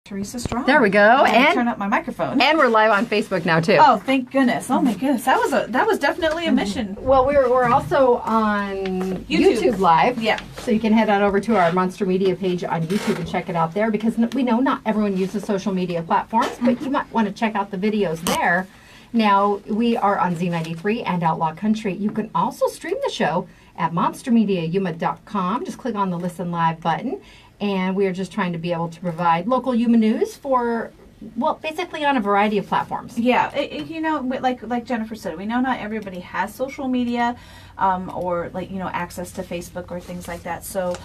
Teresa Strong. There we go. And turn up my microphone. And we're live on Facebook now too. Oh, thank goodness! Oh my goodness, that was definitely a mission. Well, we're also on YouTube Live. Yeah. So you can head on over to our Monster Media page on YouTube and check it out there, because we know not everyone uses social media platforms, but you might want to check out the videos there. Now, we are on Z93 and Outlaw Country. You can also stream the show at monstermediayuma.com. Just click on the Listen Live button. And we are just trying to be able to provide local Yuma news for, well, basically on a variety of platforms. Yeah, you know, like Jennifer said, we know not everybody has social media or access to Facebook or things like that. So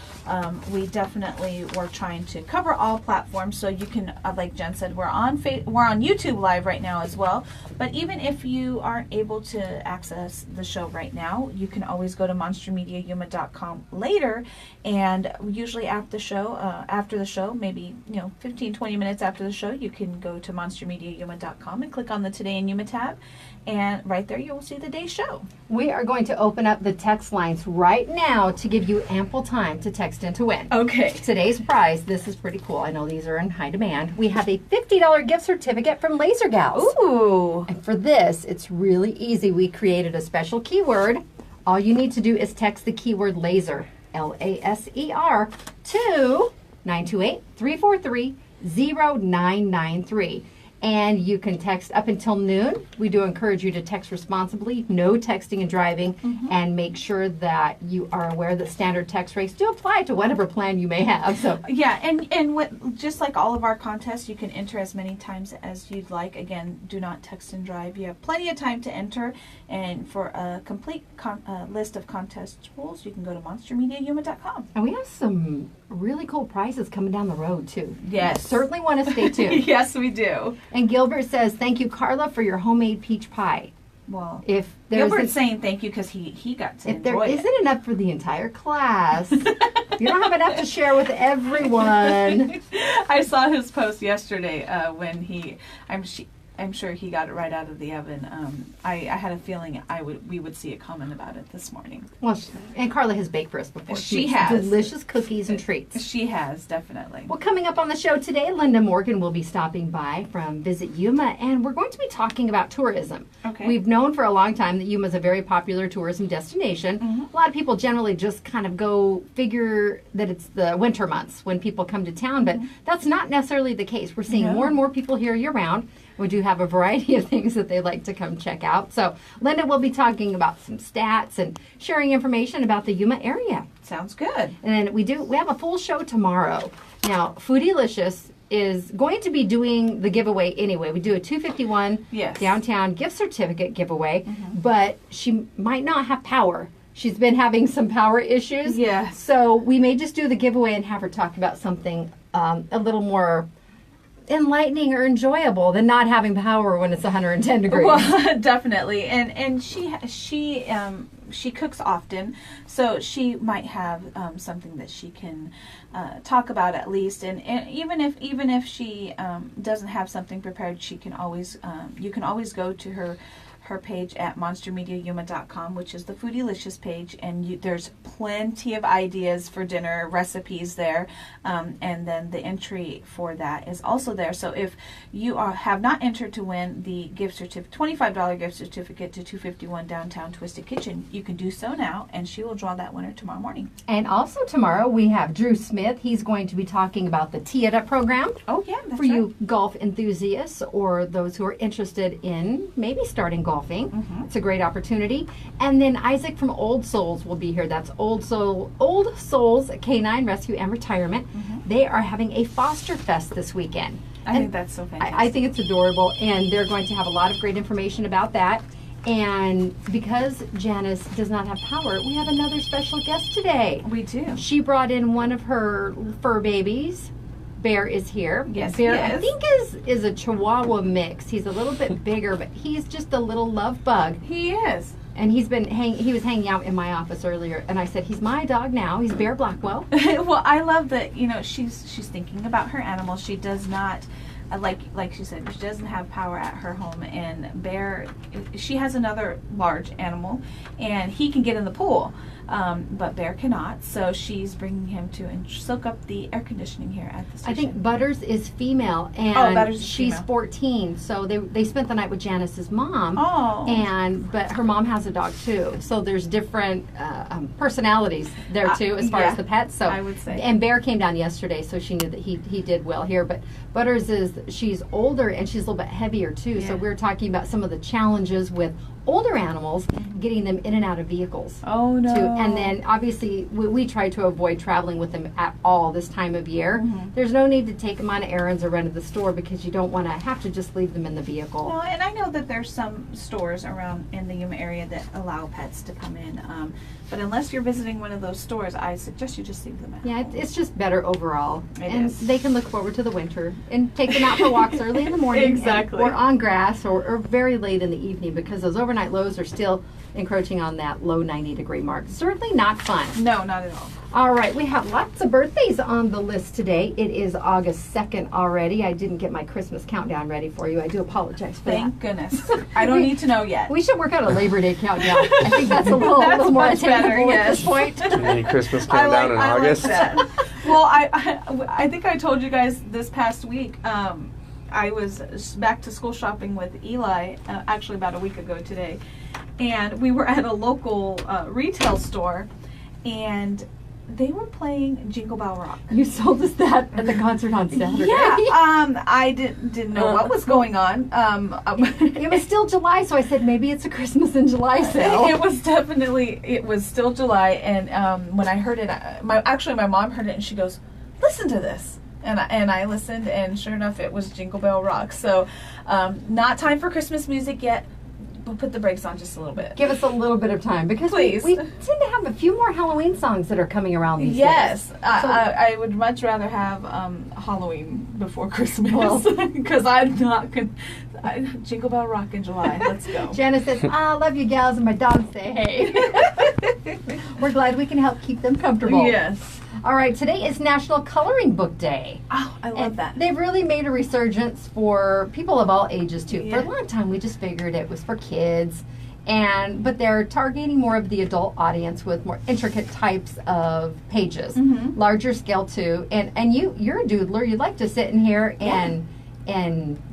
we definitely were trying to cover all platforms. So you can, like Jen said, we're on YouTube Live right now as well. But even if you aren't able to access the show right now, you can always go to monstermediayuma.com later, and usually after the show, maybe 15-20 minutes after the show, you can go to monstermediayuma.com and click on the Today in Yuma tab, and right there you will see the day's show. We are going to open up the text lines right now to give you ample time to text in to win. Okay. Today's prize, this is pretty cool. I know these are in high demand. We have a $50 gift certificate from Laser Gals. Ooh. And for this, it's really easy. We created a special keyword. All you need to do is text the keyword laser, L-A-S-E-R, to 928-343-0993. And you can text up until noon. We do encourage you to text responsibly, no texting and driving, and make sure that you are aware that standard text rates do apply to whatever plan you may have. So yeah, and just like all of our contests, you can enter as many times as you'd like. Again, do not text and drive. You have plenty of time to enter, and for a complete list of contest rules, you can go to monstermediayuma.com. And we have some really cool prizes coming down the road too. Yes. You certainly want to stay tuned. Yes, we do. And Gilbert says, thank you, Carla, for your homemade peach pie. Well, if Gilbert's saying thank you because he got to enjoy it. If there isn't enough for the entire class, you don't have enough to share with everyone. I saw his post yesterday when I'm sure he got it right out of the oven. I had a feeling we would see a comment about it this morning. Well, and Carla has baked for us before. She has. Delicious cookies and treats. She has, definitely. Well, coming up on the show today, Linda Morgan will be stopping by from Visit Yuma, and we're going to be talking about tourism. Okay. We've known for a long time that Yuma is a very popular tourism destination. A lot of people generally just kind of go figure that it's the winter months when people come to town, but that's not necessarily the case. We're seeing more and more people here year-round. We do have a variety of things that they like to come check out. So Linda will be talking about some stats and sharing information about the Yuma area. Sounds good. And then we have a full show tomorrow. Now, Foodylicious is going to be doing the giveaway anyway. We do a 251 downtown gift certificate giveaway, but she might not have power. She's been having some power issues. Yes. So we may just do the giveaway and have her talk about something a little more enlightening or enjoyable than not having power when it's 110 degrees. Well, definitely. And she cooks often, so she might have something that she can talk about at least. And even if she doesn't have something prepared, she can always you can always go to her page at monstermediayuma.com, which is the Foodylicious page, and there's plenty of ideas for dinner recipes there, and then the entry for that is also there. So if you have not entered to win the gift certificate, $25 gift certificate to 251 Downtown Twisted Kitchen, you can do so now, and she will draw that winner tomorrow morning. And also tomorrow we have Drew Smith. He's going to be talking about the Tee It Up program. Oh yeah, that's for you golf enthusiasts or those who are interested in maybe starting golfing. It's a great opportunity. And then Isaac from Old Souls will be here. That's Old Souls Canine Rescue and Retirement. They are having a Foster Fest this weekend. I think that's so fantastic. I think it's adorable, and they're going to have a lot of great information about that. And because Janice does not have power, we have another special guest today. We do. She brought in one of her fur babies. Bear is here. Yes, Bear, he is. I think is a Chihuahua mix. He's a little bit bigger, but he's just a little love bug. He is. And he was hanging out in my office earlier, and I said, he's my dog now. He's Bear Blackwell. Well, I love that, she's thinking about her animals. She does not like she said, she doesn't have power at her home, and Bear, she has another large animal, and he can get in the pool, but Bear cannot. So she's bringing him to and soak up the air conditioning here at the station. I think Butters is female, and Butters is she's female. 14. So they spent the night with Janice's mom. Oh. But her mom has a dog too. So there's different personalities there too, as far yeah, as the pets. So I would say. And Bear came down yesterday, so she knew that he did well here. But Butters she's older and she's a little bit heavier too. Yeah. So we were talking about some of the challenges with older animals, getting them in and out of vehicles. Oh no. And then obviously we try to avoid traveling with them at all this time of year. Mm-hmm. There's no need to take them on errands or run to the store because you don't want to have to just leave them in the vehicle. No, and I know that there's some stores around in the Yuma area that allow pets to come in. But unless you're visiting one of those stores, I suggest you just leave them at Yeah, home. it's just better overall. It and is. they can look forward to the winter and take them out for walks early in the morning. Exactly. Or on grass or very late in the evening because those overnight lows are still encroaching on that low 90-degree mark. Certainly not fun. No, not at all. All right, we have lots of birthdays on the list today. It is August 2nd already. I didn't get my Christmas countdown ready for you. I do apologize for Thank goodness. I don't need to know yet. that. We should work out a Labor Day countdown. I think that's a little, That's little more much better, attainable at yes. this point. Too many Christmas countdown in August. I like that. Well, I think I told you guys this past week. I was back to school shopping with Eli, actually about a week ago today, and we were at a local retail store, and they were playing Jingle Bell Rock. You sold us that at the concert on Saturday. Yeah, I didn't know what was going on. It was still July, so I said maybe it's a Christmas in July sale. It was still July, and when I heard it, my mom heard it, and she goes, "Listen to this." And I listened, and sure enough, it was Jingle Bell Rock. So, not time for Christmas music yet. We'll put the brakes on just a little bit. Give us a little bit of time because Please. we tend to have a few more Halloween songs that are coming around these Yes, days. I would much rather have Halloween before Christmas Well- because I'm not going. Jingle Bell Rock in July. Let's go. Janice says, I love you gals, and my dogs say, hey. We're glad we can help keep them comfortable. Yes. All right, today is National Coloring Book Day. Oh, I love And that. They've really made a resurgence for people of all ages too. Yeah. For a long time, we just figured it was for kids, but they're targeting more of the adult audience with more intricate types of pages, Mhm. larger scale too. And you're a doodler. You like to sit in here and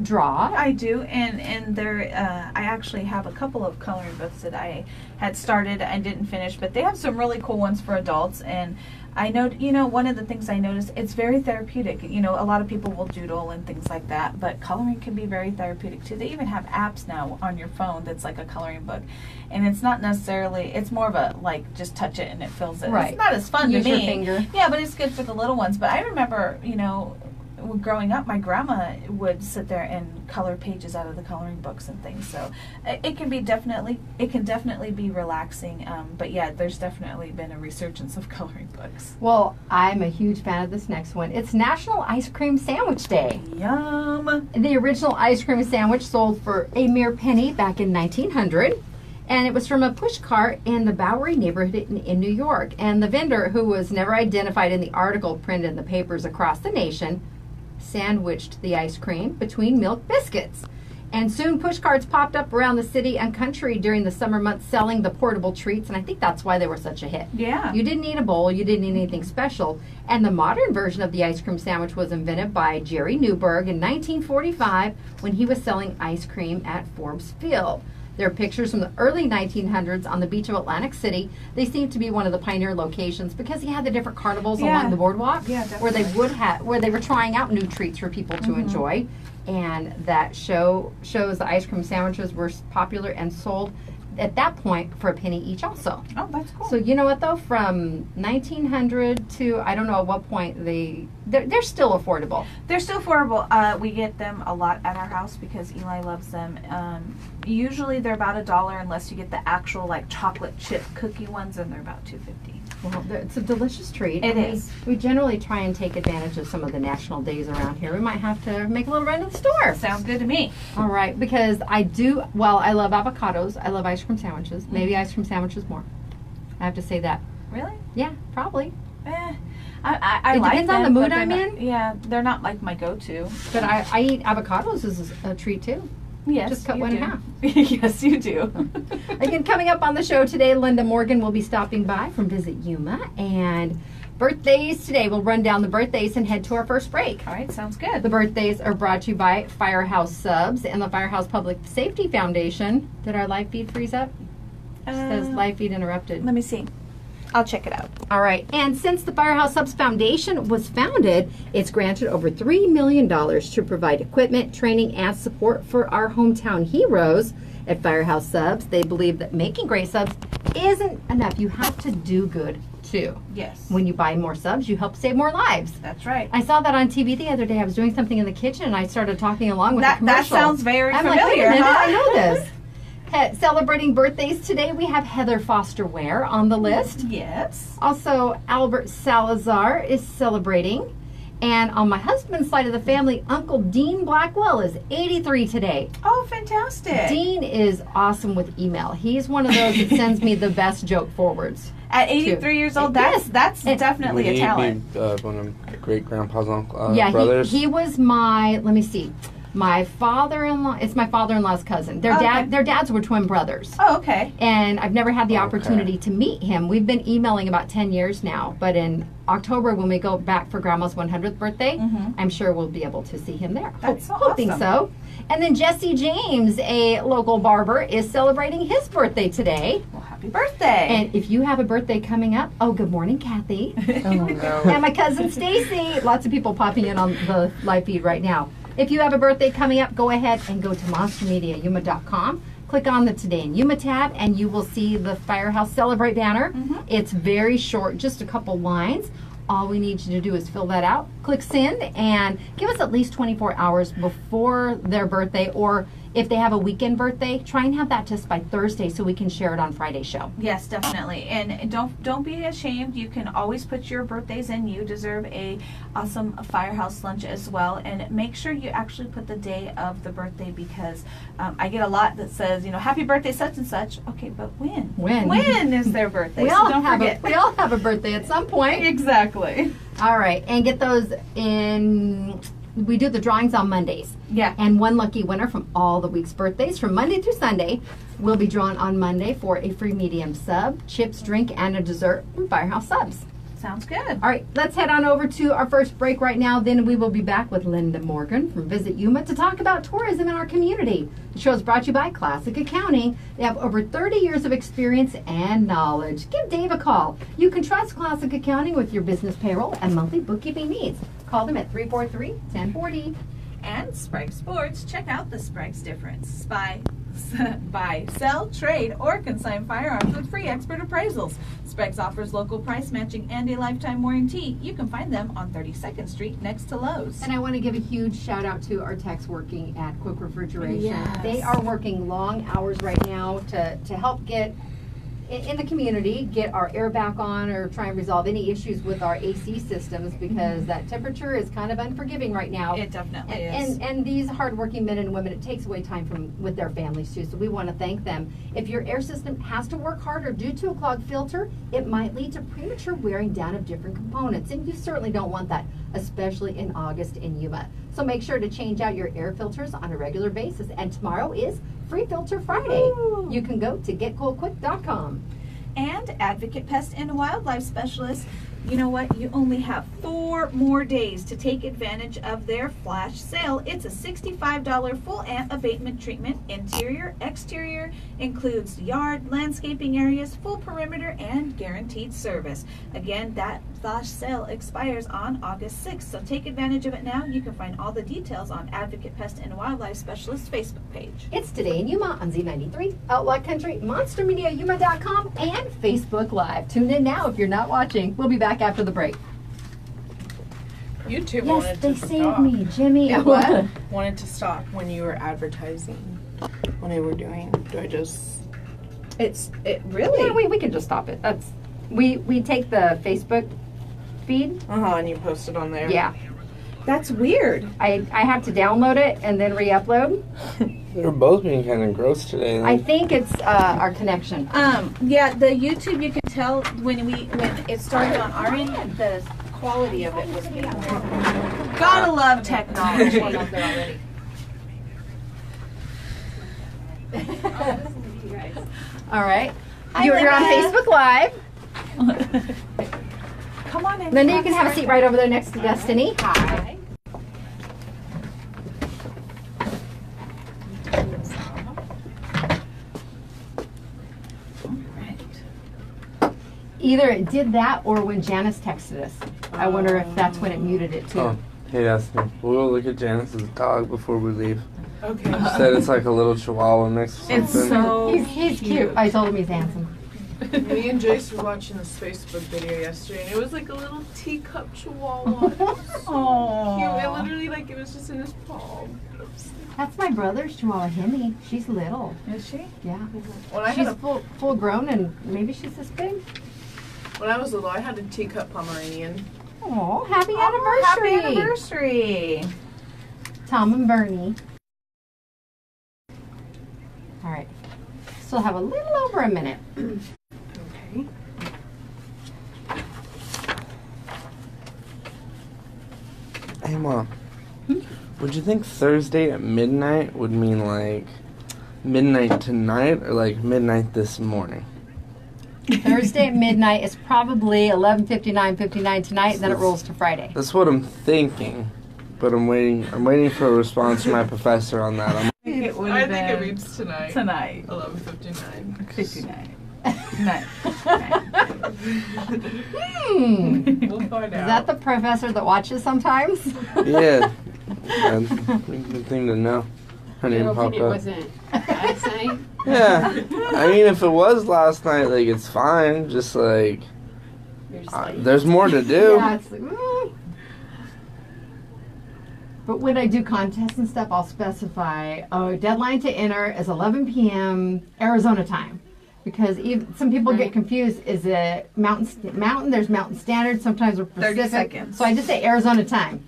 draw. I do, and there I actually have a couple of coloring books that I had started and didn't finish, but they have some really cool ones for adults. And I know, one of the things I noticed, it's very therapeutic. A lot of people will doodle and things like that, but coloring can be very therapeutic too. They even have apps now on your phone that's like a coloring book, and it's not necessarily, it's more of a like just touch it and it fills it. Right. It's not as fun Use to your me. finger. Yeah, but it's good for the little ones. But I remember, growing up, my grandma would sit there and color pages out of the coloring books and things. So it can definitely be relaxing. But yeah, there's definitely been a resurgence of coloring books. Well, I'm a huge fan of this next one. It's National Ice Cream Sandwich Day. Yum. The original ice cream sandwich sold for a mere penny back in 1900. And it was from a push cart in the Bowery neighborhood in New York. And the vendor, who was never identified in the article printed in the papers across the nation, sandwiched the ice cream between milk biscuits. And soon push carts popped up around the city and country during the summer months selling the portable treats, and I think that's why they were such a hit. Yeah. You didn't need a bowl, you didn't need anything special. And the modern version of the ice cream sandwich was invented by Jerry Newberg in 1945 when he was selling ice cream at Forbes Field. There are pictures from the early 1900s on the beach of Atlantic City. They seem to be one of the pioneer locations because he had the different carnivals Yeah. along the boardwalk Yeah, where definitely. where they were trying out new treats for people to enjoy. And that shows the ice cream sandwiches were popular and sold at that point for a penny each also. Oh, that's cool. So you know what though, from 1900 to I don't know at what point they're still affordable. They're still affordable. We get them a lot at our house because Eli loves them. Usually they're about $1 unless you get the actual like chocolate chip cookie ones, and they're about $2.50. Well, it's a delicious treat. It And is. We generally try and take advantage of some of the national days around here. We might have to make a little run to the store. Sounds good to me. All right, because I love avocados. I love ice cream sandwiches. Maybe ice cream sandwiches more. I have to say that. Really? Yeah, probably. I It like depends on the them, mood but they're I'm not- in. Yeah, they're not like my go-to. But I eat avocados as a treat too. Yes, Just cut you one in do. half. Yes, you do. Again, coming up on the show today, Linda Morgan will be stopping by from Visit Yuma. And birthdays today. We'll run down the birthdays and head to our first break. All right, sounds good. The birthdays are brought to you by Firehouse Subs and the Firehouse Public Safety Foundation. Did our live feed freeze up? It says live feed interrupted. Let me see. I'll check it out. All right. And since the Firehouse Subs Foundation was founded, it's granted over $3 million to provide equipment, training, and support for our hometown heroes. At Firehouse Subs, they believe that making great subs isn't enough. You have to do good, too. Yes. When you buy more subs, you help save more lives. That's right. I saw that on TV the other day. I was doing something in the kitchen, and I started talking along with the That commercial. sounds very I'm familiar, like, wait a minute, huh? I know this. Celebrating birthdays today, we have Heather Foster Ware on the list. Yes. Also, Albert Salazar is celebrating. And on my husband's side of the family, Uncle Dean Blackwell is 83 today. Oh, fantastic. Dean is awesome with email. He's one of those that sends me the best joke forwards. At 83 years old, that's definitely a talent. One of my great grandpa's uncle Yeah, brothers. he was my, let me see, my father-in-law. It's my father-in-law's cousin. Their Okay. their dads were twin brothers. Oh, okay. And I've never had the Okay. opportunity to meet him. We've been emailing about 10 years now, but in October when we go back for Grandma's 100th birthday, Mhm. I'm sure we'll be able to see him there. That's so hoping awesome. so. And then Jesse James, a local barber, is celebrating his birthday today. Well, happy birthday. And if you have a birthday coming up, oh, good morning, Kathy. And my cousin Stacy. Lots of people popping in on the live feed right now. If you have a birthday coming up, go ahead and go to monstermediayuma.com. Click on the Today in Yuma tab, and you will see the Firehouse Celebrate banner. Mhm. It's very short, just a couple lines. All we need you to do is fill that out, click send, and give us at least 24 hours before their birthday, or if they have a weekend birthday, try and have that just by Thursday so we can share it on Friday's show. Yes, definitely. And don't be ashamed. You can always put your birthdays in. You deserve a awesome firehouse lunch as well. And make sure you actually put the day of the birthday, because I get a lot that says, happy birthday such and such. Okay, but when? When? When is their birthday? We So all don't forget. we all have a birthday at some point. Exactly. All right, and get those in. We do the drawings on Mondays. Yeah. And one lucky winner from all the week's birthdays from Monday through Sunday will be drawn on Monday for a free medium sub, chips, drink, and a dessert from Firehouse Subs. Sounds good. All right, let's head on over to our first break right now. Then we will be back with Linda Morgan from Visit Yuma to talk about tourism in our community. The show is brought to you by Classic Accounting. They have over 30 years of experience and knowledge. Give Dave a call. You can trust Classic Accounting with your business payroll and monthly bookkeeping needs. Call them at 343-1040. And Sprague Sports, check out the Sprague's difference. Buy, sell, trade, or consign firearms with free expert appraisals. Sprague's offers local price matching and a lifetime warranty. You can find them on 32nd Street next to Lowe's. And I want to give a huge shout out to our techs working at Quick Refrigeration. Yes. They are working long hours right now to help get in the community, get our air back on, or try and resolve any issues with our AC systems, because that temperature is kind of unforgiving right now. It definitely is. And these hardworking men and women, it takes away time from with their families too. So we want to thank them. If your air system has to work harder due to a clogged filter, it might lead to premature wearing down of different components, and you certainly don't want that, especially in August in Yuma. So make sure to change out your air filters on a regular basis. And tomorrow is Free Filter Friday. Woo! You can go to getcoolquick.com. And Advocate Pest and Wildlife Specialist, you know what? You only have 4 more days to take advantage of their flash sale. It's a $65 full ant abatement treatment. Interior, exterior, includes yard, landscaping areas, full perimeter, and guaranteed service. Again, that flash sale expires on August 6th, so take advantage of it now. You can find all the details on Advocate Pest and Wildlife Specialist Facebook page. It's Today in Yuma on Z93, Outlaw Country, MonsterMediaYuma.com, and Facebook Live. Tune in now if you're not watching. We'll be back after the break. YouTube Yes, wanted they to saved stop. me, Jimmy. It what? Wanted to stop when you were advertising. When they were doing. Do I just? It really? Yeah, we can just stop it. That's we take the Facebook feed. And you posted on there. Yeah, That's weird. I have to download it and then re-upload. They're both being kind of gross today. I think it's our connection. Yeah, the YouTube, you can tell when it started on our end, the quality of it was being Gotta love technology. All right. Hi, You're on Linda. Facebook Live. Come on in. Linda, you can have a seat right over there next to Destiny. Hi. Either it did that or when Janice texted us. I wonder if that's when it muted it too. Oh, hey, Destiny. We'll look at Janice's dog before we leave. Okay. She said it's like a little chihuahua mix or something. It's so He's cute. I told him he's handsome. Me and Jace were watching this Facebook video yesterday, and it was like a little teacup chihuahua. It was so cute. It literally, like, it was just in his palm. That's my brother's chihuahua, Hemi. She's little. Is she? Yeah. When I She's had a, full grown and maybe she's this big. when I was little, I had a teacup Pomeranian. Oh, happy Oh, happy anniversary. anniversary. Tom and Bernie. All right. Still have a little over a minute. Okay. Hey, Mom. Would you think Thursday at midnight would mean like midnight tonight or like midnight this morning? Thursday at midnight is probably 11:59 tonight, and then it rolls to Friday. That's what I'm thinking. But I'm waiting for a response from my professor on that. I think it would I have think it been reads tonight. tonight. 11:59. 59. We'll find Is out. that the professor that watches sometimes? Yeah. Good thing to know. Her name You're popped hoping it up. wasn't last night? Yeah. I mean, if it was last night, like, it's fine. Just like, You're just like, there's more to do. Yeah, it's like, But when I do contests and stuff, I'll specify, deadline to enter is 11 p.m. Arizona time. Because some people get confused. Is it mountain? There's Mountain Standard. Sometimes we're 30 Pacific. seconds. So I just say Arizona time.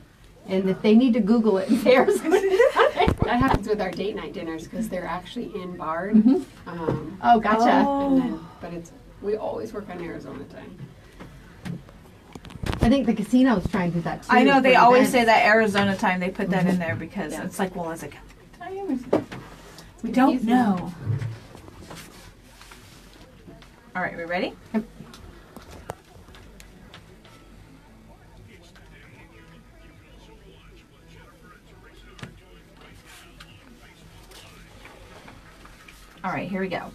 And if they need to Google it, it's Arizona time. that happens with our date night dinners because they're actually in Bard. Oh, gotcha. And then, but we always work on Arizona time. I think the casinos try and do that too. I know they for always events. say that Arizona time. They put that in there because it's like, well, is it California time? We don't confusing. know. All right, we ready? Yep. All right, here we go.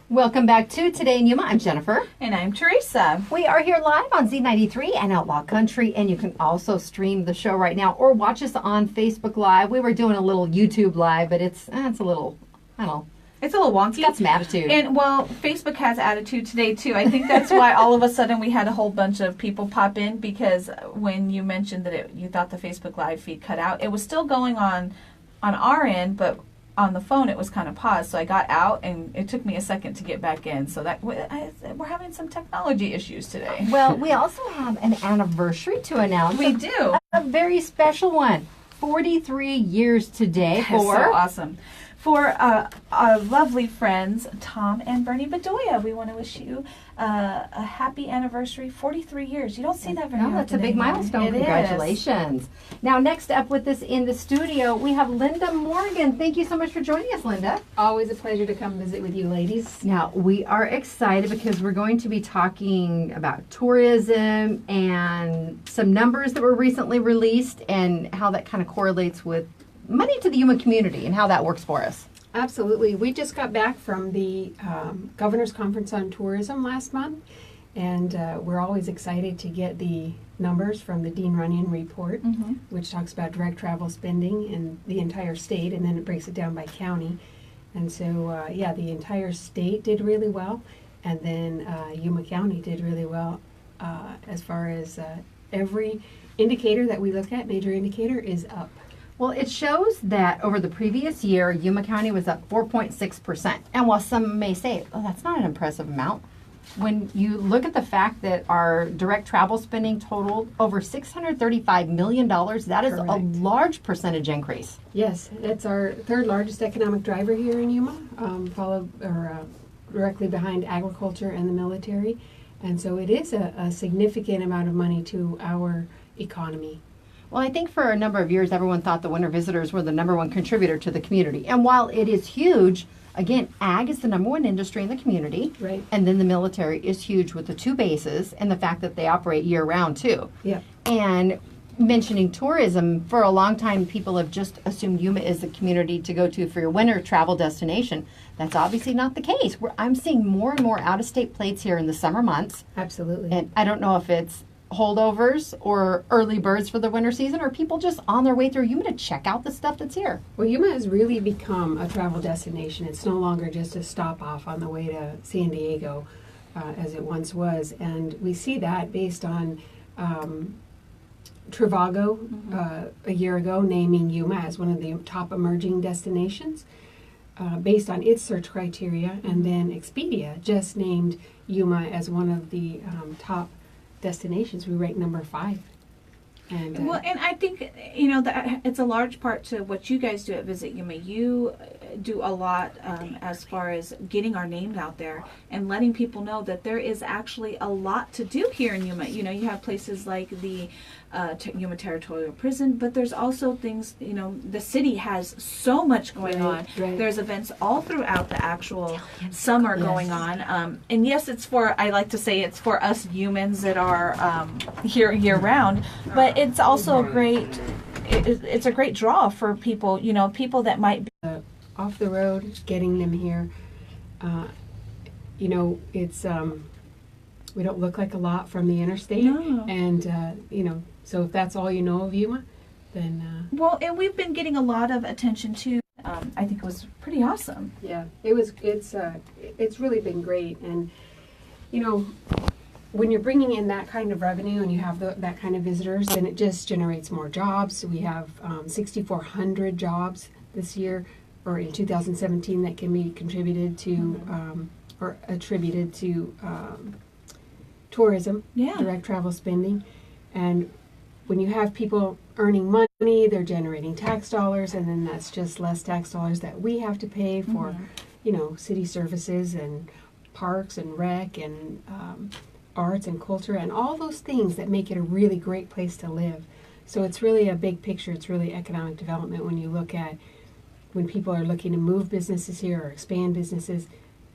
Welcome back to Today in Yuma. I'm Jennifer. And I'm Teresa. We are here live on Z93 and Outlaw Country, and you can also stream the show right now or watch us on Facebook Live. We were doing a little YouTube Live, but it's a little, I don't know, It's a little wonky. it's got some attitude. And well, Facebook has attitude today too. I think that's why all of a sudden we had a whole bunch of people pop in, because when you mentioned that you thought the Facebook Live feed cut out, it was still going on our end, but on the phone it was kind of paused. So I got out, and it took me a second to get back in. So that we're having some technology issues today. Well, we also have an anniversary to announce. We do. A very special one. 43 years today That's for so awesome. For our lovely friends, Tom and Bernie Bedoya, we want to wish you a happy anniversary, 43 years. You don't see that very often. No, that's a big anymore. milestone. It is. Congratulations. Now, next up with us in the studio, we have Linda Morgan. Thank you so much for joining us, Linda. Always a pleasure to come visit with you ladies. Now, we are excited because we're going to be talking about tourism and some numbers that were recently released and how that kind of correlates with money to the Yuma community and how that works for us. Absolutely. We just got back from the Governor's Conference on Tourism last month, and we're always excited to get the numbers from the Dean Runyon report, which talks about direct travel spending in the entire state, and then it breaks it down by county. And so, the entire state did really well, and then Yuma County did really well as far as every indicator that we look at, major indicator, is up. Well, it shows that over the previous year, Yuma County was up 4.6%. And while some may say, oh, that's not an impressive amount, when you look at the fact that our direct travel spending totaled over $635 million, that is a Correct. large percentage increase. Yes, it's our third largest economic driver here in Yuma, directly behind agriculture and the military. And so it is a significant amount of money to our economy. Well, I think for a number of years, everyone thought the winter visitors were the number one contributor to the community. And while it is huge, again, ag is the number one industry in the community. Right. And then the military is huge with the 2 bases and the fact that they operate year round too. Yeah. And mentioning tourism, for a long time, people have just assumed Yuma is the community to go to for your winter travel destination. That's obviously not the case. I'm seeing more and more out-of-state plates here in the summer months. Absolutely. And I don't know if it's holdovers or early birds for the winter season, or people just on their way through Yuma to check out the stuff that's here. Well, Yuma has really become a travel destination. It's no longer just a stop off on the way to San Diego as it once was. And we see that based on Trivago a year ago naming Yuma as one of the top emerging destinations based on its search criteria. And then Expedia just named Yuma as one of the top destinations. We rank number 5. And Well, and I think, you know, that it's a large part to what you guys do at Visit Yuma. You do a lot as far as getting our names out there and letting people know that there is actually a lot to do here in Yuma. You know, you have places like the Yuma Territorial Prison, but there's also things, you know, the city has so much going on. Right. There's events all throughout the actual summer going on. And yes, it's for, I like to say it's for us humans that are here year round, but it's also a great, it's a great draw for people, you know, people that might be off the road, getting them here. You know, it's we don't look like a lot from the interstate, No. and you know, so if that's all you know of Yuma, then well, and we've been getting a lot of attention too. I think it was pretty awesome. yeah, it's really been great. And you know, when you're bringing in that kind of revenue and you have that kind of visitors, then it just generates more jobs. We have 6,400 jobs this year, or in 2017, that can be contributed to or attributed to tourism, Yeah. direct travel spending. And when you have people earning money, they're generating tax dollars, and then that's just less tax dollars that we have to pay for, you know, city services and parks and rec and arts and culture and all those things that make it a really great place to live. So it's really a big picture. It's really economic development when you look at when people are looking to move businesses here or expand businesses,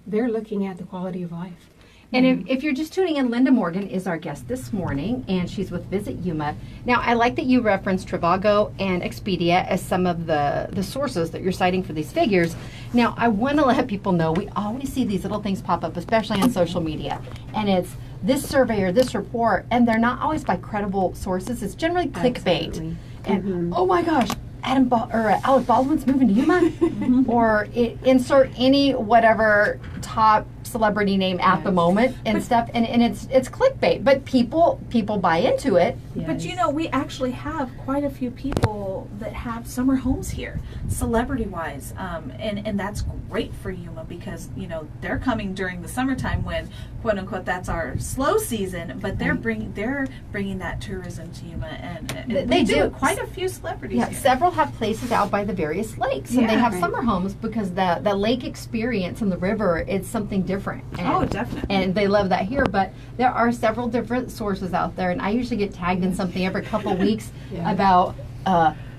they're looking at the quality of life. And if you're just tuning in, Linda Morgan is our guest this morning, and she's with Visit Yuma. Now, I like that you referenced Trivago and Expedia as some of the sources that you're citing for these figures. Now, I want to let people know we always see these little things pop up, especially on social media, and it's this survey or this report, and they're not always by credible sources. It's generally clickbait. Absolutely. And oh my gosh, Alec Baldwin's moving to Yuma, or insert any whatever top celebrity name at the moment and stuff, and it's clickbait, but people buy into it. But you know, we actually have quite a few people that have summer homes here, celebrity-wise, and that's great for Yuma because, you know, they're coming during the summertime when, quote unquote, that's our slow season. But they're bringing that tourism to Yuma, and They we do. quite a few celebrities. Yeah, here. several have places out by the various lakes, and they Yeah. have Right. summer homes because the lake experience and the river, it's something different. And, Oh, definitely. And they love that here, but there are several different sources out there, and I usually get tagged in something every couple weeks Yeah. about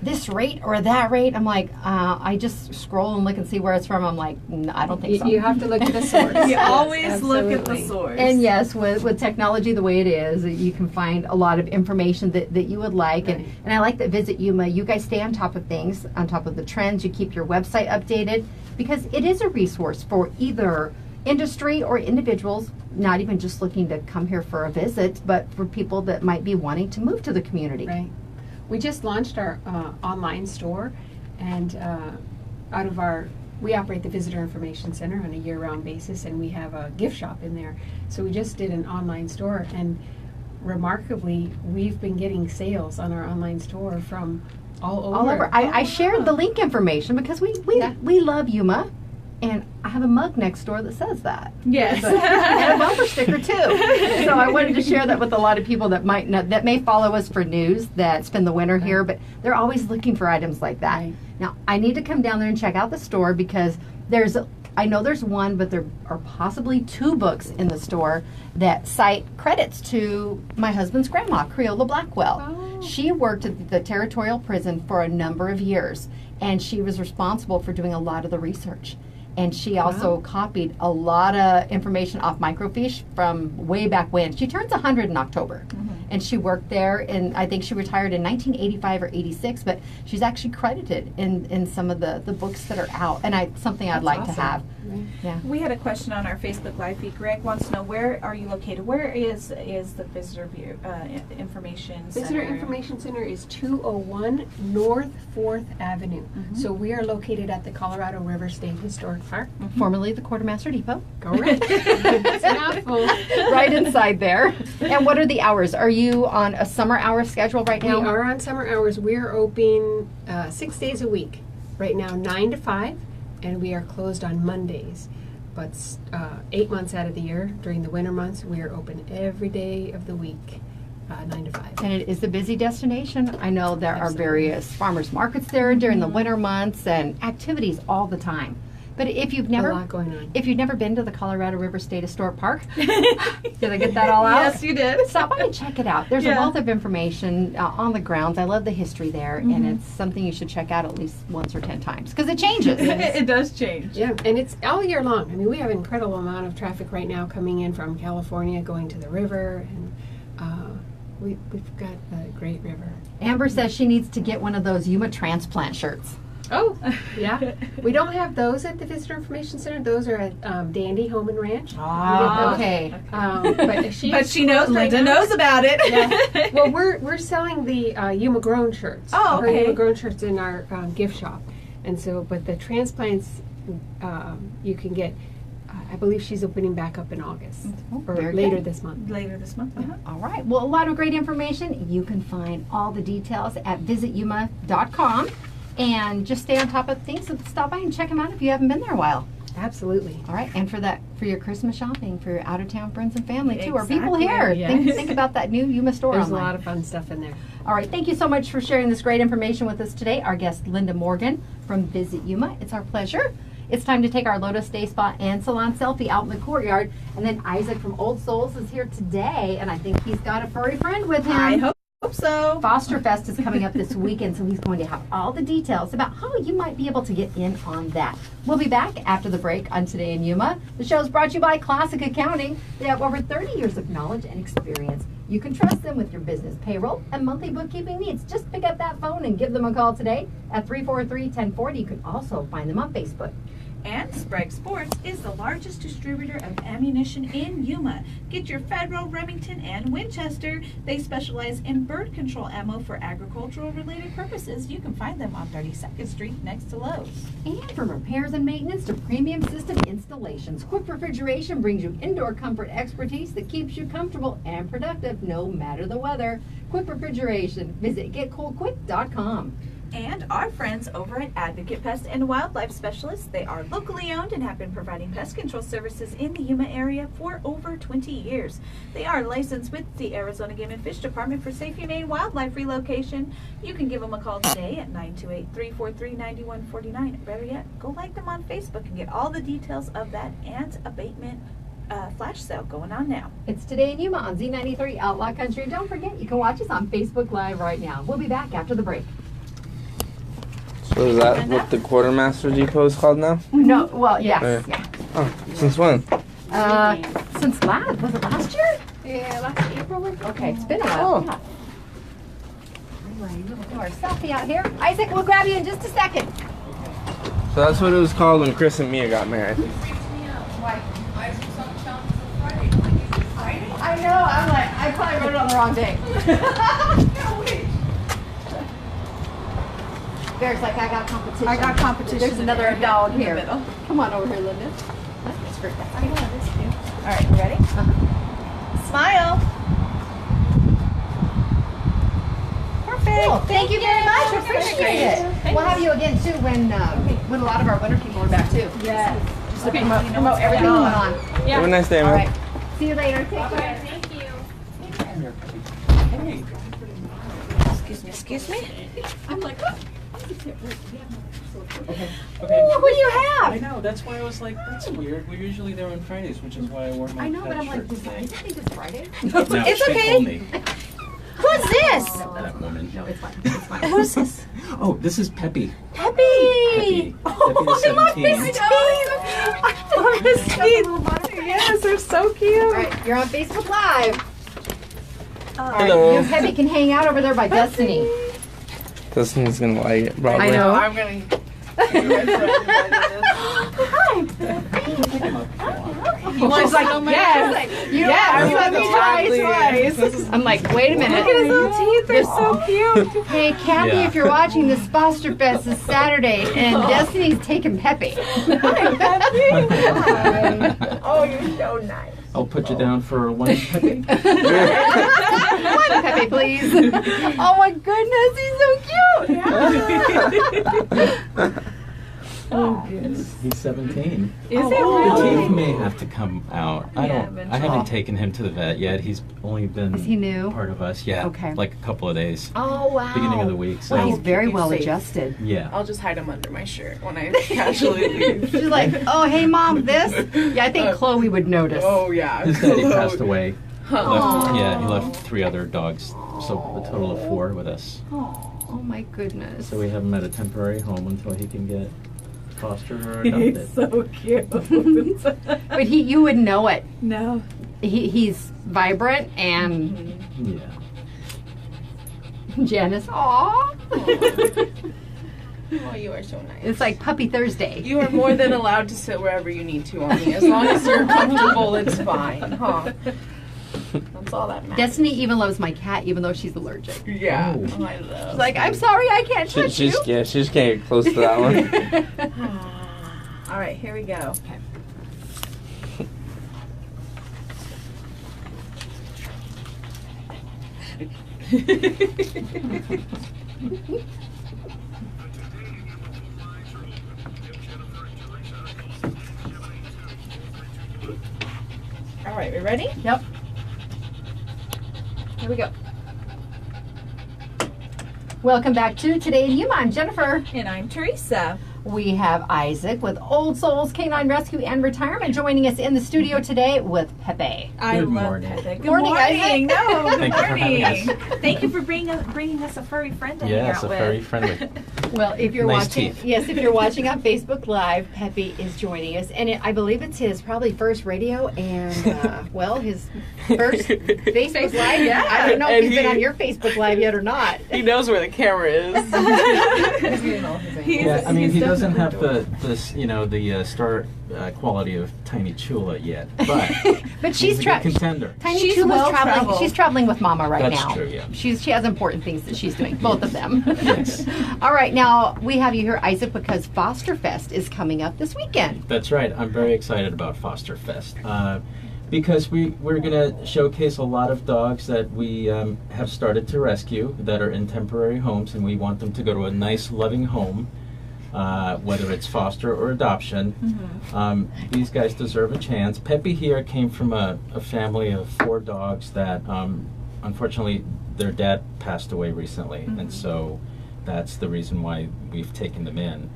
this rate or that rate. I'm like, I just scroll and look and see where it's from. I'm like, I don't think so. You have to look at the source. You Yes, always look at the absolutely. source. And yes, with technology the way it is, you can find a lot of information that you would like. Right. And I like that Visit Yuma, you guys stay on top of things, on top of the trends. You keep your website updated because it is a resource for either industry or individuals, not even just looking to come here for a visit, but for people that might be wanting to move to the community. Right. We just launched our online store, and we operate the Visitor Information Center on a year-round basis, and we have a gift shop in there. So we just did an online store, and remarkably, we've been getting sales on our online store from all over. All over. I shared the link information because we love Yuma, and I have a mug next door that says that. Yes. And a bumper sticker too. So I wanted to share that with a lot of people that might not, that may follow us for news that spend the winter here, but they're always looking for items like that. Right. Now I need to come down there and check out the store because there's I know there's one, but there are possibly 2 books in the store that cite credits to my husband's grandma, Creola Blackwell. Oh. She worked at the territorial prison for a number of years, and she was responsible for doing a lot of the research. And she also copied a lot of information off microfiche from way back when. She turns 100 in October. And she worked there, and I think she retired in 1985 or 86, but she's actually credited in some of the books that are out. And something I'd like to have. Yeah. We had a question on our Facebook Live feed. Greg wants to know, where are you located? Where is the Visitor Information Center? Visitor Information Center is 201 North 4th Avenue. So we are located at the Colorado River State Historic Park. Formerly the Quartermaster Depot. Correct. It's a mouthful. Right inside there. And what are the hours? Are you on a summer hour schedule right We now? are on summer hours. We are open 6 days a week. Right now, 9 to 5, and we are closed on Mondays. But 8 months out of the year, during the winter months, we are open every day of the week, 9 to 5. And it is a busy destination. I know there are various farmers markets there during the winter months and activities all the time. But if you've A never lot going on. if you've never been to the Colorado River State Historic Park, did I get that all out? Yes, you did. Stop by and check it out. There's a Yeah. wealth of information on the grounds. I love the history there, and it's something you should check out at least once or 10 times because it changes. It does change. Yeah, and it's all year long. I mean, we have an incredible amount of traffic right now coming in from California, going to the river, and we've got a great river. Amber says she needs to get one of those Yuma transplant shirts. Oh, yeah. We don't have those at the Visitor Information Center. Those are at Dandy Home and Ranch. Ah, okay. But she knows. Linda knows about it. Yeah. Well, we're selling the Yuma grown shirts. Oh, Her okay. Yuma grown shirts in our gift shop, and so but the transplants you can get. I believe she's opening back up in August or very later good. this month. Later this month. All right. Well, a lot of great information. You can find all the details at visityuma.com. And just stay on top of things. So stop by and check them out if you haven't been there a while. Absolutely. All right, and for your Christmas shopping, for your out-of-town friends and family too, or people Exactly, here. yes. Think about that new Yuma store There's online. a lot of fun stuff in there. All right, thank you so much for sharing this great information with us today. Our guest, Linda Morgan from Visit Yuma. It's our pleasure. It's time to take our Lotus Day Spa and Salon selfie out in the courtyard. And then Isaac from Old Souls is here today, and I think he's got a furry friend with him. I hope so. Foster Fest is coming up this weekend, so he's going to have all the details about how you might be able to get in on that. We'll be back after the break on Today in Yuma. The show is brought to you by Classic Accounting. They have over 30 years of knowledge and experience. You can trust them with your business payroll and monthly bookkeeping needs. Just pick up that phone and give them a call today at 343-1040. You can also find them on Facebook. And Sprague Sports is the largest distributor of ammunition in Yuma. Get your Federal, Remington, and Winchester. They specialize in bird control ammo for agricultural related purposes. You can find them on 32nd Street next to Lowe's. And from repairs and maintenance to premium system installations, Quick Refrigeration brings you indoor comfort expertise that keeps you comfortable and productive no matter the weather. Quick Refrigeration. Visit getcoolquick.com. And our friends over at Advocate Pest and Wildlife Specialists. They are locally owned and have been providing pest control services in the Yuma area for over 20 years. They are licensed with the Arizona Game and Fish Department for safe, humane wildlife relocation. You can give them a call today at 928-343-9149. Better yet, go like them on Facebook and get all the details of that ant abatement flash sale going on now. It's Today in Yuma on Z93 Outlaw Country. And don't forget, you can watch us on Facebook Live right now. We'll be back after the break. So is that what the Quartermaster Depot is called now? No, well, yes. Yeah. Yeah. Oh, since when? Since was it last year? Yeah, last April. Okay, it's been a while. Oh. Yeah. Anyway, we'll do our selfie out here. Isaac, we'll grab you in just a second. So that's what it was called when Chris and Mia got married. I know, I'm like, I probably wrote it on the wrong day. Bear's like, I got competition. I got competition. There's another in dog the here. middle. Come on over here, Linda. That's great. All right, you ready? Smile. Perfect. Cool. Thank you very much. Appreciate it. We'll have you again too when a lot of our winter people are back too. Yes. Just to promote everything going on. Have a nice day, All man. right. See you later. Take care. Excuse me. I'm like, Okay. Oh, what do you I have? know. That's why I was like, that's weird. We're usually there on Fridays, which is why I wore my. I know, but pet I'm like, shirt is today. it Friday? No, It's she okay. told me. Who's this? That woman. No, it's fine. It's fine. Who's this? Oh, this is Peppy. Peppy. Peppy. Peppy is 17. I love his teeth. Yes, they're so cute. All right, you're on Facebook Live. Hello. You and Pepy can hang out over there by Destiny. Destiny's gonna like it, probably. I know. I'm gonna. She's like, yes. You Yes, let me twice. I'm like, wait a minute. Look at his little teeth. They're so cute. Hey, Kathy, Yeah. if you're watching, this Foster Fest is Saturday, and Destiny's taking Peppy. Oh, you're so nice. I'll put you down for one Peppy. One Peppy, please. Oh my goodness, he's so cute. He's 17. Is it The really? teeth may have to come out. I haven't taken him to the vet yet. He's only been Is he new? part of us. Yeah. Okay. Like a couple of days. Oh, wow. Beginning of the week. So Well, he's very Keep you well safe. adjusted. yeah. I'll just hide him under my shirt when I casually leave. She's like, oh, hey, Mom, this? Yeah, I think Chloe would notice. Oh yeah. His daddy passed away. Huh. He left 3 other dogs, so a total of 4 with us. Oh my goodness. So we have him at a temporary home until he can get fostered or adopted. He's so cute. But you would know it. No. He's vibrant and Yeah. Janice, aw. Oh, you are so nice. It's like Puppy Thursday. You are more than allowed to sit wherever you need to on me. As long as you're comfortable, it's fine. Huh? That's all that matters. Destiny even loves my cat, even though she's allergic. Yeah. Oh. Oh, I love. She's like, I'm sorry, I can't She, touch she's, you. yeah, she just can't get close to that one. All right, here we go. All right, we ready? Yep. Here we go. Welcome back to Today in Yuma. I'm Jennifer. And I'm Teresa. We have Isaac with Old Souls Canine Rescue and Retirement joining us in the studio today with Pepe. I Good love morning. Pepe. Good Morning, Isaac. No, good Thank you for having morning. us. Thank you for bringing us a furry friend to hang Yes, out a with. very friendly. Well, if you're Nice watching, teeth. yes, if you're watching on Facebook Live, Pepe is joining us, and I believe it's his probably first radio and well, his first Facebook Live. Yeah. I don't know if And he's been he- on your Facebook Live yet or not. He knows where the camera is. Yeah, I mean, he doesn't have the star quality of Tiny Chula yet, but But he's she's a good contender. Tiny She's Chula's well traveling. traveled. She's traveling with Mama right That's now. true, yeah. She has important things that she's doing, both of them. Yes. All right, now we have you here, Isaac, because Foster Fest is coming up this weekend. That's right. I'm very excited about Foster Fest because we're going to showcase a lot of dogs that we have started to rescue that are in temporary homes, and we want them to go to a nice, loving home, whether it's foster or adoption. These guys deserve a chance. Peppy here came from a family of 4 dogs that, unfortunately, their dad passed away recently, and so that's the reason why we've taken them in.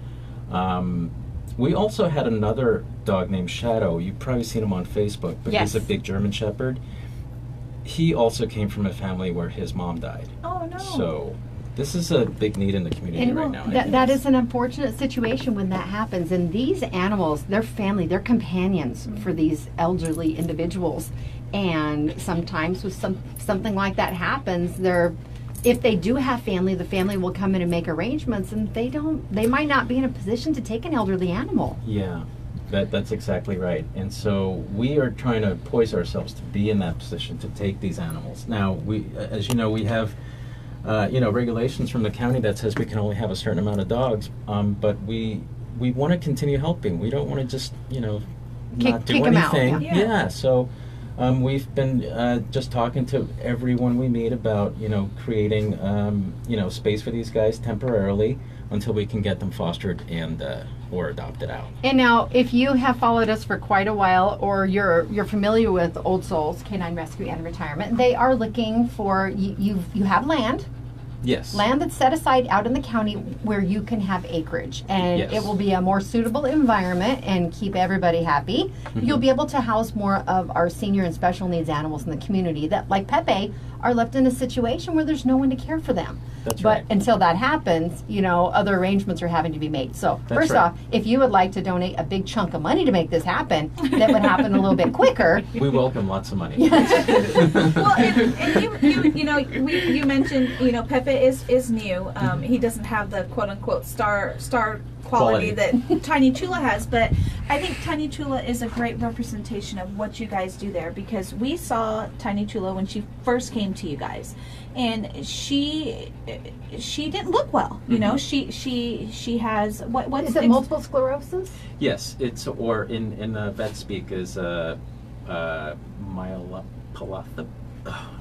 We also had another dog named Shadow. You've probably seen him on Facebook, but Yes. he's a big German Shepherd. He also came from a family where his mom died. Oh no. So this is a big need in the community And right now. that is an unfortunate situation when that happens. And these animals, they're family, they're companions for these elderly individuals. And sometimes with something like that happens, if they do have family, the family will come in and make arrangements, and they might not be in a position to take an elderly animal. Yeah, that's exactly right. And so we are trying to poise ourselves to be in that position to take these animals. Now, as you know, we have regulations from the county that says we can only have a certain amount of dogs, but we want to continue helping. We don't want to just not do kick 'em out, anything. yeah. Yeah. So we've been just talking to everyone we meet about creating space for these guys temporarily until we can get them fostered and or adopted out. And now, if you have followed us for quite a while, or you're familiar with Old Souls Canine Rescue and Retirement, they are looking for you have land, Yes. Land that's set aside out in the county where you can have acreage. And Yes. it will be a more suitable environment and keep everybody happy. You'll be able to house more of our senior and special needs animals in the community that, like Pepe, are left in a situation where there's no one to care for them. That's But right. until that happens, other arrangements are having to be made. So That's first right. off, if you would like to donate a big chunk of money to make this happen, that would happen a little bit quicker. We welcome lots of money. Well, and you mentioned, Pepe is new. He doesn't have the quote unquote star quality that Tiny Chula has, but I think Tiny Chula is a great representation of what you guys do there, because we saw Tiny Chula when she first came to you guys, and she didn't look well. She has what Is it multiple sclerosis? Yes, it's, or in vet speak is myelopathy.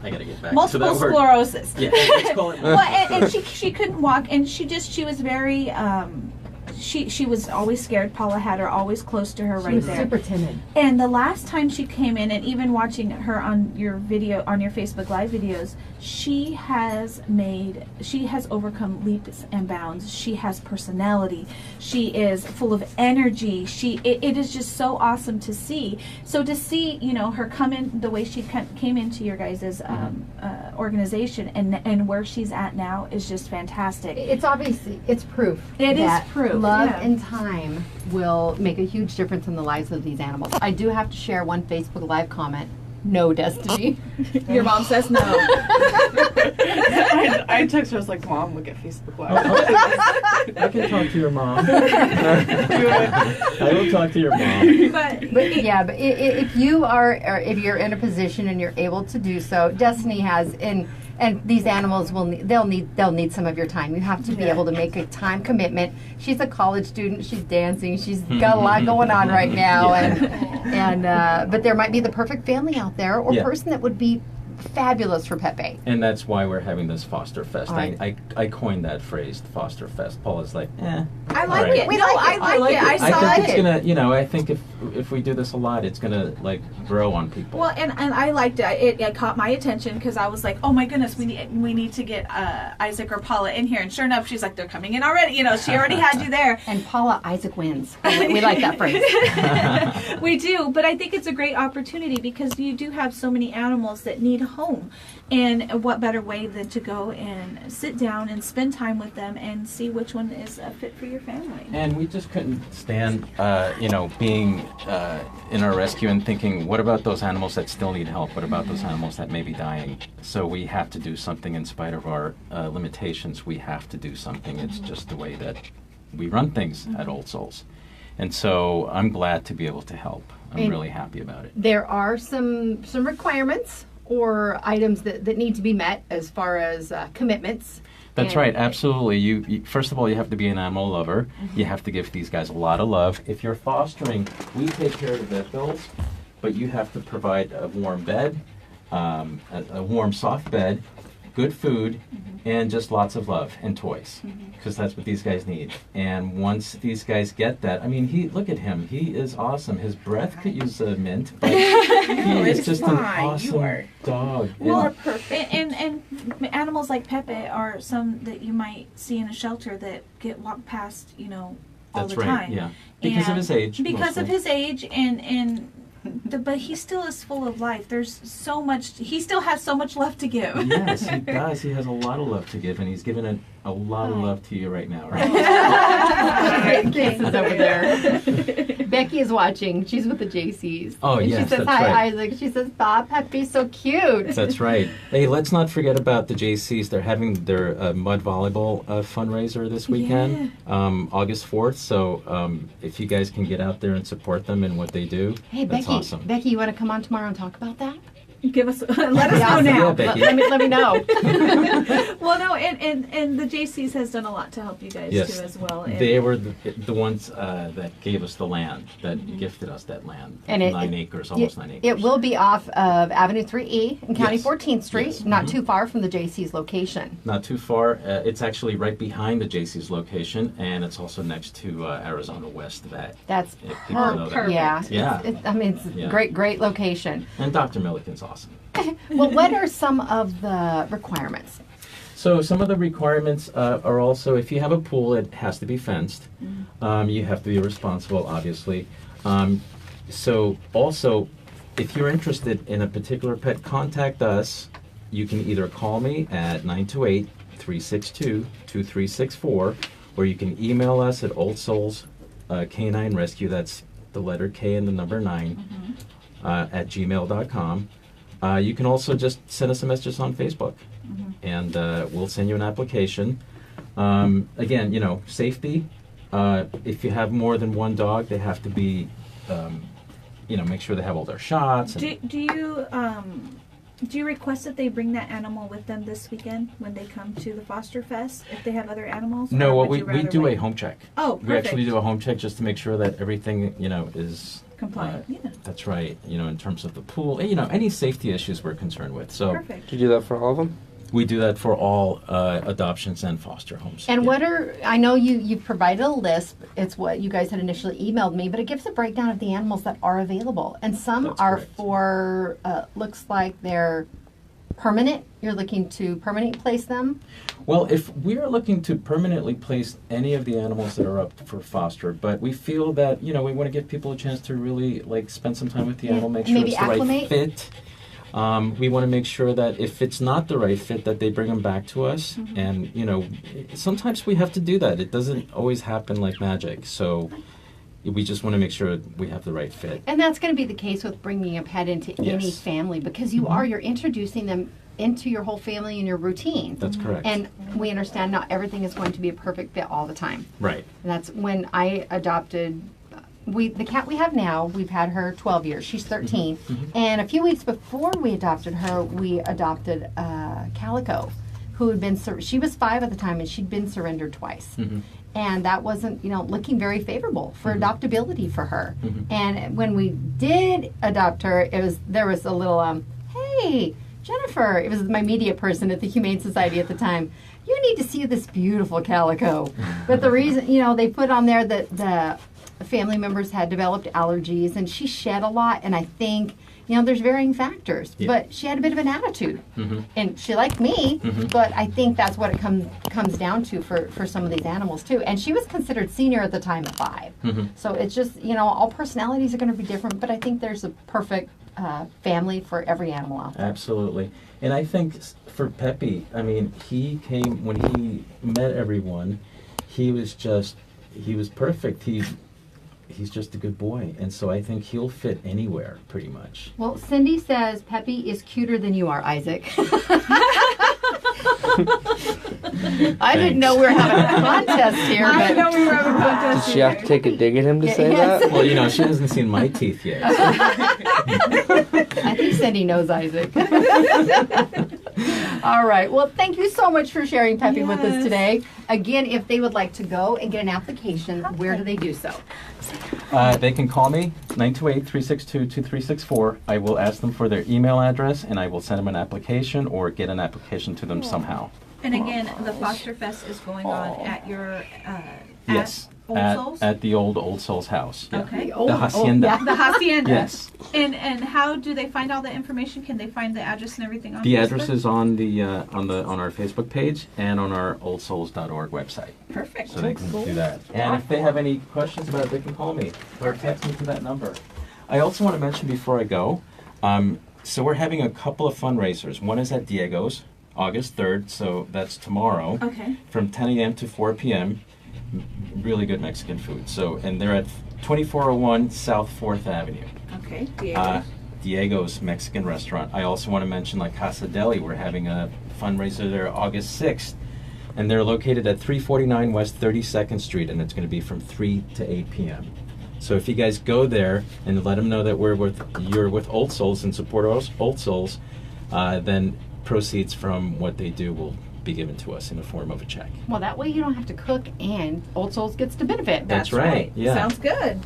I gotta get back to multiple that word. sclerosis. Yeah, let's call it. Well, and she couldn't walk, and she was very she was always scared. Paula had her always close to her She right was there. super timid. And the last time she came in, and even watching her on your Facebook Live videos, she has overcome leaps and bounds. She has personality. She is full of energy. It is just so awesome to see. So to see, her come in the way she came into your guys' organization and where she's at now is just fantastic. It's proof. It is that proof, Love yeah. and time will make a huge difference in the lives of these animals. I do have to share one Facebook Live comment. No, Destiny. Your mom says no. I text her, I was like, Mom, look at Facebook Live. I can talk to your mom. I will talk to your mom. But If you're in a position and you're able to do so, Destiny has and these animals they'll need some of your time. You have to be able to make a time commitment. She's a college student. She's dancing. She's got a lot going on right now, but there might be the perfect family out there or person that would be fabulous for Pepe. And that's why we're having this Foster Fest. Right. I coined that phrase, Foster Fest. Paula's like, I like right. it. We No, like it. I like it. I saw I think it. it's gonna, I think if we do this a lot, it's gonna grow on people. Well, and I liked it. It caught my attention because I was like, oh my goodness, we need to get Isaac or Paula in here. And sure enough, she's like, they're coming in already. She already had you there. And Paula, Isaac wins. We like that phrase. We do, but I think it's a great opportunity because you do have so many animals that need a home. And what better way than to go and sit down and spend time with them and see which one is fit for your family. And we just couldn't stand, being in our rescue and thinking, what about those animals that still need help? What about those animals that may be dying? So we have to do something in spite of our limitations. We have to do something. It's just the way that we run things at Old Souls. And so I'm glad to be able to help. I'm really happy about it. There are some requirements or items that need to be met as far as commitments. That's right, absolutely. You first of all, you have to be an animal lover. You have to give these guys a lot of love. If you're fostering, we take care of the vet bills, but you have to provide a warm bed, a warm, soft bed, good food, and just lots of love and toys, because that's what these guys need. And once these guys get that, look at him. He is awesome. His breath could use a mint, but he is just an awesome dog. Well, perfect. And animals like Pepe are some that you might see in a shelter that get walked past, all That's the right, time. yeah. Because of his age. Because mostly. of his age, but he still is full of life. There's so much. He still has so much left to give. Yes, he does. He has a lot of love to give, and he's given a lot of love to you right now, right? Kisses over there. Becky is watching. She's with the JCs. Oh, and yes, she says, that's hi, right. Isaac. She says, Bob, Pepe's so cute. That's right. Hey, let's not forget about the JCs. They're having their mud volleyball fundraiser this weekend, August 4th. So if you guys can get out there and support them in what they do, Hey, that's Becky, awesome. Becky, you want to come on tomorrow and talk about that? Let us know now. Yeah, Becky. Let me know. Well, no, and the JCs has done a lot to help you guys Yes. too as well. And They were the ones that gave us the land, that gifted us that land. And it- 9 acres, almost 9 acres. It will be off of Avenue 3E in County Yes. 14th Street, Yes. not too far from the JC's location. Not too far. It's actually right behind the JC's location, and it's also next to Arizona West Vet. That's If people know that. Perfect. Yeah. Yeah. It's a Yeah. great location. And Dr. Milliken's awesome. Well, what are some of the requirements? So some of the requirements are also, if you have a pool, it has to be fenced. You have to be responsible, obviously. So also, if you're interested in a particular pet, contact us. You can either call me at 928-362-2364, or you can email us at Old Souls Canine Rescue, that's the letter K and the number 9, at gmail.com. You can also just send us a message on Facebook, and we'll send you an application. Again, safety. If you have more than one dog, they have to be, make sure they have all their shots. Do you request that they bring that animal with them this weekend when they come to the Foster Fest, if they have other animals? No, or we would you rather do wait? a home check. Oh, perfect. We actually do a home check just to make sure that everything, is Compliant, yeah. That's right. In terms of the pool, any safety issues we're concerned with. So Perfect. Do you do that for all of them? we do that for all adoptions and foster homes. And Yeah. what are, I know you provided a list, it's what you guys had initially emailed me, but it gives a breakdown of the animals that are available. And some That's are correct. for, looks like they're permanent, you're looking to permanently place them. Well, if we are looking to permanently place any of the animals that are up for foster, but we feel that, we want to give people a chance to really spend some time with the Yeah, animal, make sure maybe it's the acclimate. right fit. We want to make sure that if it's not the right fit, that they bring them back to us. Mm-hmm. And, sometimes we have to do that. It doesn't always happen like magic. So we just want to make sure we have the right fit. And that's going to be the case with bringing a pet into any Yes. family, because you're introducing them into your whole family and your routine. That's correct. And we understand not everything is going to be a perfect fit all the time. Right. And that's when I adopted the cat we have now. We've had her 12 years. She's 13. And a few weeks before we adopted her, we adopted Calico, who had been, she was 5 at the time, and she'd been surrendered twice. And that wasn't, looking very favorable for adoptability for her. And when we did adopt her, there was a little, hey, Jennifer, it was my media person at the Humane Society at the time. You need to see this beautiful Calico. But the reason, they put on there that the family members had developed allergies, and she shed a lot. And I think, there's varying factors. Yeah. But she had a bit of an attitude. And she liked me, but I think that's what it comes down to for some of these animals, too. And she was considered senior at the time at 5. So it's just, all personalities are going to be different, but I think there's a perfect family for every animal out there. Absolutely. And I think for Pepy, he came, when he met everyone, he was perfect. He's just a good boy. And so I think he'll fit anywhere, pretty much. Well, Cindy says Pepy is cuter than you are, Isaac. I didn't know we were having a contest here. I But know we were having a contest. Did she have to take a dig at him to say Yes. that? Well, she hasn't seen my teeth yet. I think Cindy knows Isaac. All right. Well, thank you so much for sharing Pepy with us Yes. today. Again, if they would like to go and get an application, where do they do so? They can call me, 928-362-2364. I will ask them for their email address, and I will send them an application or get an application to them somehow. And again, the Foster Fest is going on at your Yes, Old Souls? at the Old Souls house. Yeah. Okay. The hacienda. yeah. The hacienda. Yes. And how do they find all the information? Can they find the address and everything on The Facebook? address is on on our Facebook page and on our oldsouls.org website. Perfect. So they can do that. And if they have any questions about it, they can call me or text me to that number. I also want to mention before I go, so we're having a couple of fundraisers. One is at Diego's, August 3rd, so that's tomorrow, Okay. from 10 a.m. to 4 p.m. Really good Mexican food. So, and they're at 2401 South 4th Avenue. Okay. Diego. Diego's Mexican restaurant. I also want to mention Casa Deli. We're having a fundraiser there August 6th. And they're located at 349 West 32nd Street, and it's going to be from 3 to 8 p.m. So if you guys go there and let them know that you're with Old Souls and support Old Souls, then proceeds from what they do will be given to us in the form of a check. Well, that way you don't have to cook, and Old Souls gets to benefit. That's right. Yeah. Sounds good.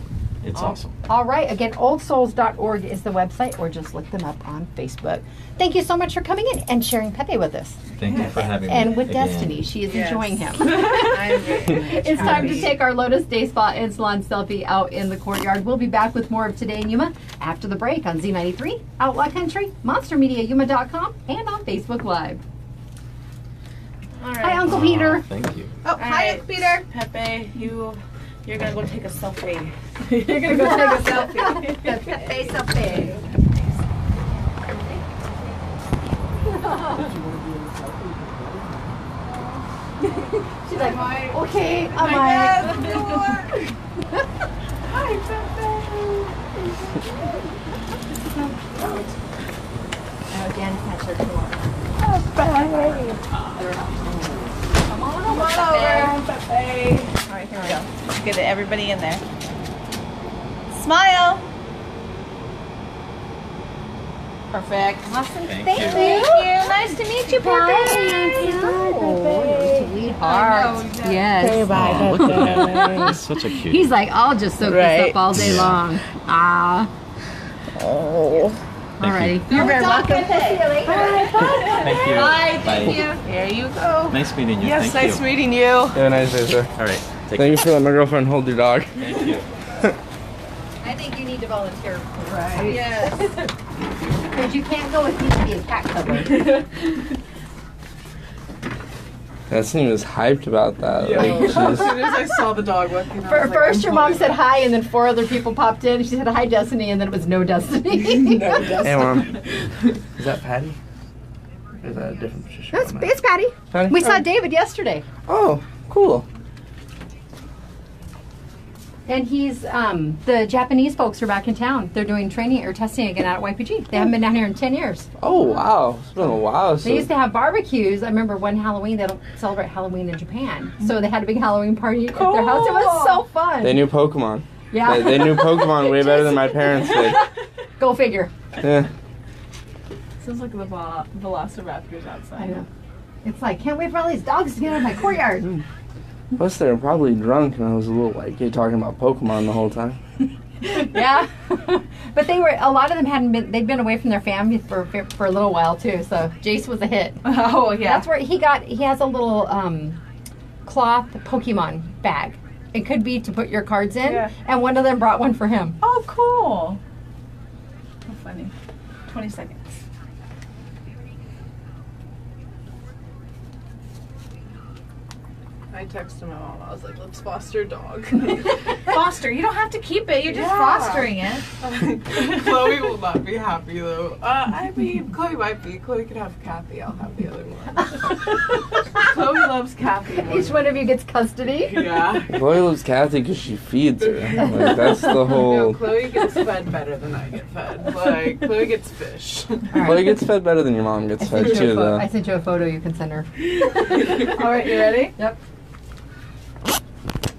It's awesome. All right. Again, oldsouls.org is the website, or just look them up on Facebook. Thank you so much for coming in and sharing Pepe with us. Thank you for having me. And with again. Destiny, she is Yes. enjoying him. I'm very much It's time to happy. take our Lotus Day Spa and Salon selfie out in the courtyard. We'll be back with more of Today in Yuma after the break on Z93, Outlaw Country, MonsterMediaYuma.com, and on Facebook Live. All right. Hi, Uncle Peter. Thank you. Oh, All hi, right, Peter. Pepe, you're gonna go take a selfie. You're gonna go take a selfie. Pepe, Pepe. She's like, okay, I'm Hi, Oh, Jan catch her tomorrow. Come on over, Pepe. All right, here we go. Let's get everybody in there. Smile. Perfect. Awesome. Thank Thank you. Nice to meet you, Pepe. Sweetheart. Yes. Oh, look at him. He's such a cutie. He's like, I'll just soak this up all day long. Ah. Oh. Alrighty. you. You're very welcome. Thank you. Bye. Thank Bye. you. There you go. Nice meeting you. Yes, Thank nice you. meeting you. Have a nice day, sir. All right. Take Thank you for letting my girlfriend hold your dog. Thank you. I think you need to volunteer. Right. Yes. Because you can't go with me to be a cat cover. Destiny was hyped about that. Yo, Like, as soon she's, as I saw the dog walking, I was like, First, I'm your mom pulling said it. hi, and then 4 other people popped in. She said hi, Destiny, and then it was no Destiny. hey, Mom. Is that Patty? Or is that a different Patricia? It's Patty. Patty? We saw David yesterday, Oh, cool. and he's the Japanese folks are back in town. They're doing training or testing again out at YPG. They haven't been down here in 10 years. Oh, wow. It's been a while. So They used to have barbecues. I remember one Halloween, they don't celebrate Halloween in Japan. So they had a big Halloween party at their house. It was so fun. they knew Pokemon. Yeah. They knew Pokemon way better than my parents did. Go figure. Yeah. Sounds like the velociraptors outside. I know. It's like, can't wait for all these dogs to get out of my courtyard. Plus, they were probably drunk, and I was a little like you talking about Pokemon the whole time. Yeah. But they were, a lot of them hadn't been, they'd been away from their family for a little while too. So Jace was a hit. Oh yeah. That's where he has a little cloth Pokemon bag. It could be to put your cards in. Yeah. And one of them brought one for him. Oh, cool. How funny. 20 seconds. I texted my mom. I was like, let's foster a dog. Foster. You don't have to keep it. You're just Yeah. fostering it. Chloe will not be happy though. I mean, Chloe might be. Chloe could have Kathy. I'll have the other one. Chloe loves Kathy. more Each one of you gets custody. Yeah. Chloe loves Kathy because she feeds her. Like, that's the No, whole. Chloe gets fed better than I get fed. Like, Chloe gets fish. Chloe gets fed better than your mom gets fed too, though. I sent you a photo you can send her. All right, you ready? Yep.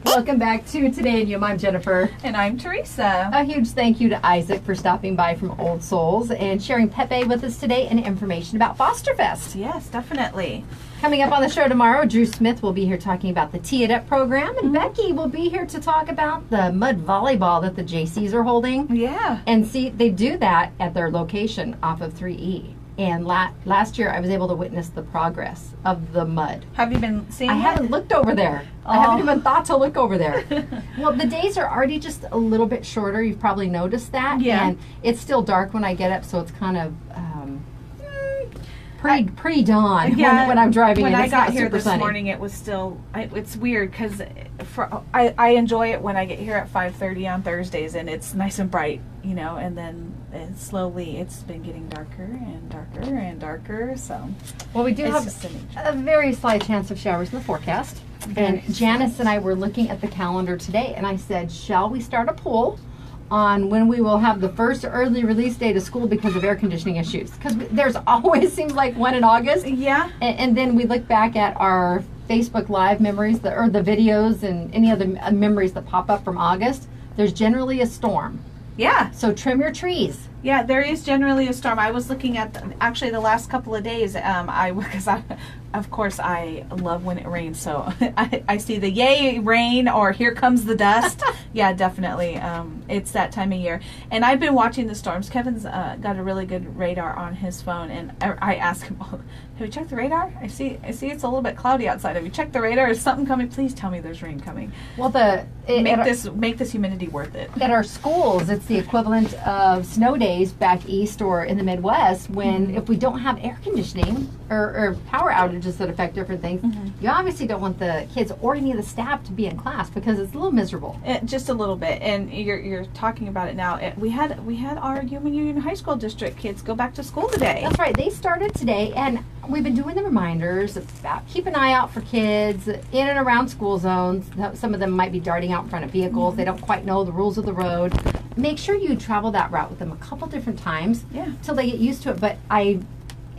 Welcome back to Today in Yuma. I'm Jennifer. And I'm Teresa. A huge thank you to Isaac for stopping by from Old Souls and sharing Pepe with us today and information about Fosterfest. Yes, definitely. Coming up on the show tomorrow, Drew Smith will be here talking about the Tee It Up program, and Becky will be here to talk about the mud volleyball that the JCs are holding. Yeah. And see, they do that at their location off of 3E. And last year, I was able to witness the progress of the mud. Have you been seeing I it? haven't looked over there. I Oh. haven't even thought to look over there. Well, the days are already just a little bit shorter. You've probably noticed that. Yeah. And it's still dark when I get up, so it's kind of pre-dawn when I'm driving. When and I it's got not here super this sunny. morning, it was still. It's weird because I enjoy it when I get here at 5:30 on Thursdays, and it's nice and bright, you know. And then slowly, it's been getting darker and darker and darker. So Well, we do it's have just an a very slight chance of showers in the forecast. And Janice and I were looking at the calendar today, and I said, shall we start a poll on when we will have the first early release day to school because of air conditioning issues? Because there's always seems like one in August. Yeah. And then we look back at our Facebook Live memories, or the videos and any other memories that pop up from August. There's generally a storm. Yeah. So trim your trees. Yeah, there is generally a storm. I was looking at actually the last couple of days. Of course, I love when it rains. So I see the yay rain or here comes the dust. Yeah, definitely. It's that time of year, and I've been watching the storms. Kevin's got a really good radar on his phone, and I asked him, "Have you checked the radar? I see it's a little bit cloudy outside. Have you checked the radar? Is something coming? Please tell me there's rain coming. Well, Make this humidity worth it." At our schools, it's the equivalent of snow days days back east or in the Midwest when if we don't have air conditioning or power outages that affect different things, you obviously don't want the kids or any of the staff to be in class because it's a little miserable. Just a little bit, and you're talking about it now. We had our Yuma Union High School District kids go back to school today. That's right. They started today, and we've been doing the reminders about keep an eye out for kids in and around school zones. Some of them might be darting out in front of vehicles. They don't quite know the rules of the road. Make sure you travel that route with them a couple different times till they get used to it. But I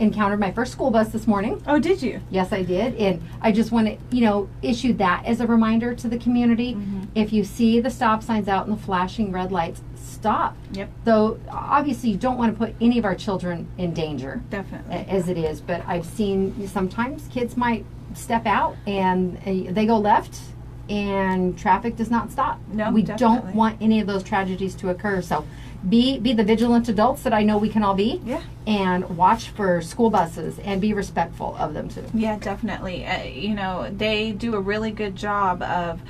encountered my first school bus this morning. Oh, did you? Yes, I did. And I just want to, issue that as a reminder to the community. If you see the stop signs out and the flashing red lights, stop. Yep. Though, obviously, you don't want to put any of our children in danger. Definitely. As it is. But I've seen sometimes kids might step out and they go left and traffic does not stop. No, we definitely don't want any of those tragedies to occur. So be the vigilant adults that I know we can all be. Yeah. And watch for school buses and be respectful of them too. Yeah, definitely. They do a really good job of.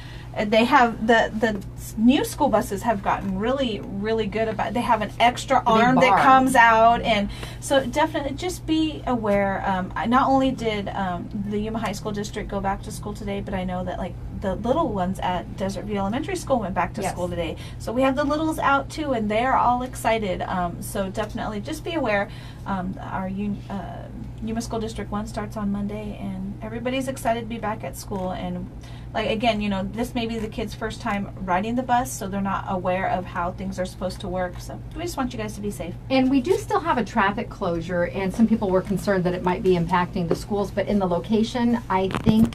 They have the new school buses have gotten really, really good about. They have an extra arm that comes out, and so definitely just be aware. Not only did the Yuma High School District go back to school today, but I know that like the little ones at Desert View Elementary School went back to school today. So we have the littles out too, and they're all excited. So definitely just be aware. Our Yuma School District 1 starts on Monday, and everybody's excited to be back at school. And like again, this may be the kids' first time riding the bus, so they're not aware of how things are supposed to work. So we just want you guys to be safe. And we do still have a traffic closure, and some people were concerned that it might be impacting the schools, but in the location, I think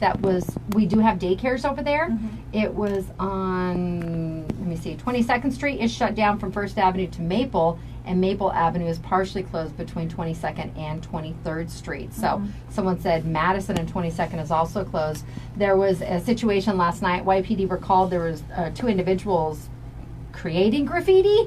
we do have daycares over there. It was on, 22nd Street is shut down from 1st Avenue to Maple, and Maple Avenue is partially closed between 22nd and 23rd Street. So someone said Madison and 22nd is also closed. There was a situation last night. YPD were called. There was 2 individuals creating graffiti,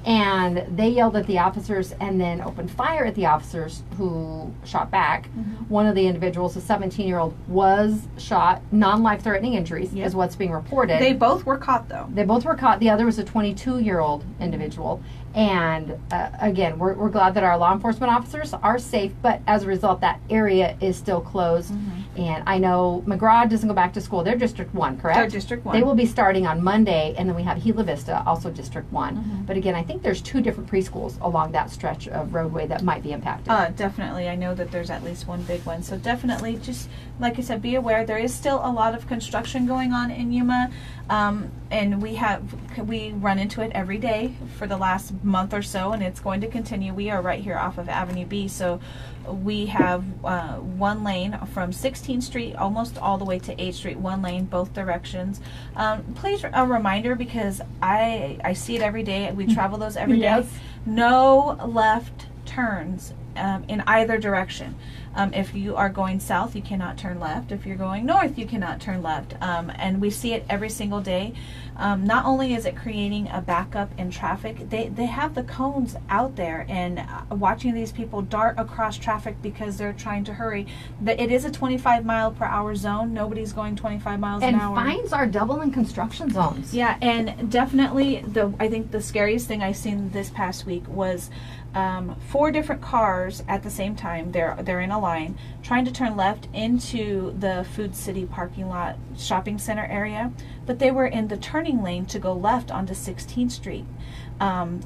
and they yelled at the officers and then opened fire at the officers who shot back. One of the individuals, a 17-year-old, was shot. Non-life-threatening injuries is what's being reported. They both were caught, though. They both were caught. The other was a 22-year-old individual. And again, we're glad that our law enforcement officers are safe, but as a result, that area is still closed. And I know McGraw doesn't go back to school. They're District 1, correct? They're District 1. They will be starting on Monday, and then we have Gila Vista, also District 1. But again, I think there's 2 different preschools along that stretch of roadway that might be impacted. Definitely. I know that there's at least one big one. So definitely just, like I said, be aware. There is still a lot of construction going on in Yuma. And we run into it every day for the last month or so, and it's going to continue. We are right here off of Avenue B, so we have one lane from 16th Street almost all the way to 8th Street, one lane, both directions. Please, a reminder, because I see it every day. We travel those every day. No left turns in either direction. If you are going south, you cannot turn left. If you're going north, you cannot turn left. And we see it every single day. Not only is it creating a backup in traffic, they have the cones out there, and watching these people dart across traffic because they're trying to hurry. It is a 25-mile-per-hour zone. Nobody's going 25 miles an hour. And fines are double in construction zones. Yeah, and definitely I think the scariest thing I seen this past week was 4 different cars at the same time. They're in a line trying to turn left into the Food City parking lot shopping center area, but they were in the turning lane to go left onto 16th Street.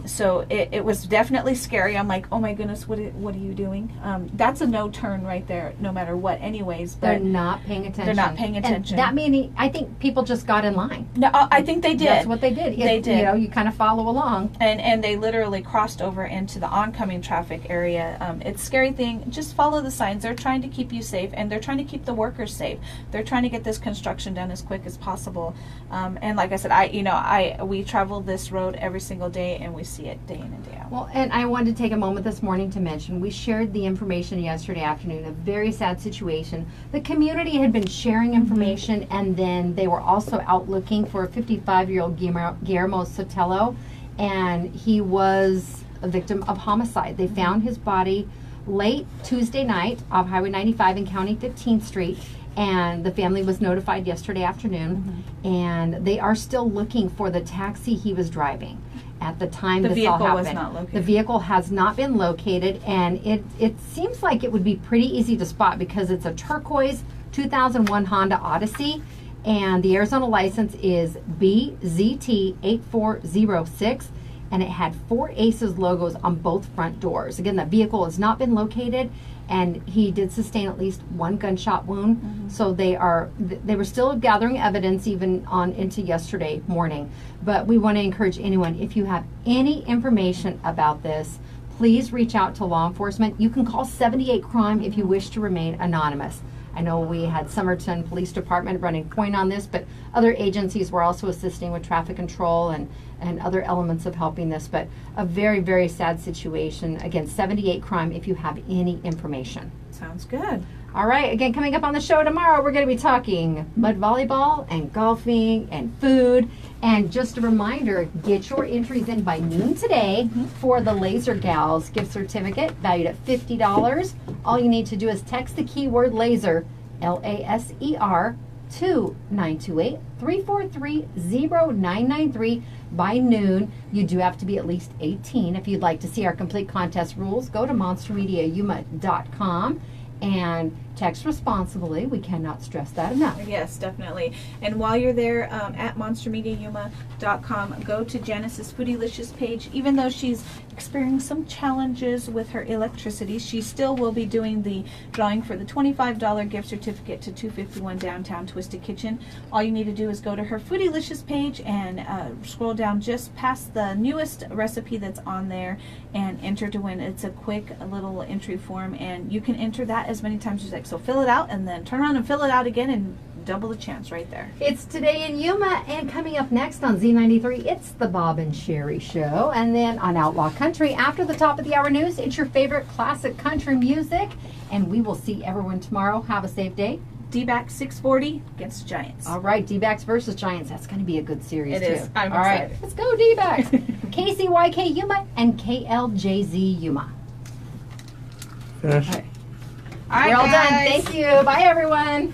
So it was definitely scary. I'm like, oh my goodness, what are you doing? That's a no turn right there, no matter what. Anyways, but they're not paying attention. They're not paying attention. And that meaning, I think people just got in line. No, I think they did. That's what they did. They did. You kind of follow along. And they literally crossed over into the oncoming traffic area. It's a scary thing. Just follow the signs. They're trying to keep you safe, and they're trying to keep the workers safe. They're trying to get this construction done as quick as possible. And like I said, we travel this road every single day, and we see it day in and day out. Well, and I wanted to take a moment this morning to mention, we shared the information yesterday afternoon, a very sad situation. The community had been sharing information, and then they were also out looking for a 55-year-old Guillermo Sotelo, and he was a victim of homicide. They found his body late Tuesday night off Highway 95 and County 15th Street, and the family was notified yesterday afternoon, and they are still looking for the taxi he was driving. at the time The this all vehicle was happened. not located. The vehicle has not been located, and it seems like it would be pretty easy to spot because it's a turquoise 2001 Honda Odyssey, and the Arizona license is BZT8406, and it had 4 Aces logos on both front doors. Again, that vehicle has not been located, and he did sustain at least 1 gunshot wound. So they were still gathering evidence even on into yesterday morning. But we want to encourage anyone, if you have any information about this, please reach out to law enforcement. You can call 78 Crime if you wish to remain anonymous. I know we had Somerton Police Department running point on this, but other agencies were also assisting with traffic control and other elements of helping this. But a very, very sad situation. Again, 78 Crime if you have any information. Sounds good. All right, again, coming up on the show tomorrow, we're going to be talking mud volleyball and golfing and food. And just a reminder, get your entries in by noon today for the Laser Gals gift certificate valued at $50. All you need to do is text the keyword laser, LASER, to 928-343-0993 by noon. You do have to be at least 18. If you'd like to see our complete contest rules, go to monstermediayuma.com and text responsibly. We cannot stress that enough. Yes, definitely. And while you're there at monstermediayuma.com, go to Janice's Foodylicious page. Even though she's experiencing some challenges with her electricity, she still will be doing the drawing for the $25 gift certificate to 251 Downtown Twisted Kitchen. All you need to do is go to her Foodylicious page and scroll down just past the newest recipe that's on there and enter to win. It's a quick little entry form, and you can enter that as many times as you like. So fill it out and then turn around and fill it out again, and double the chance right there. It's Today in Yuma, and coming up next on Z93, it's the Bob and Sherry Show. And then on Outlaw Country, after the top of the hour news, it's your favorite classic country music. And we will see everyone tomorrow. Have a safe day. D-back 640 against Giants. All right, D-backs versus Giants. That's going to be a good series, It too. is. I'm All right, excited. let's go D-backs. KCYK Yuma and KLJZ Yuma. Finish. All right, We're all done. guys. Thank you. Bye, everyone.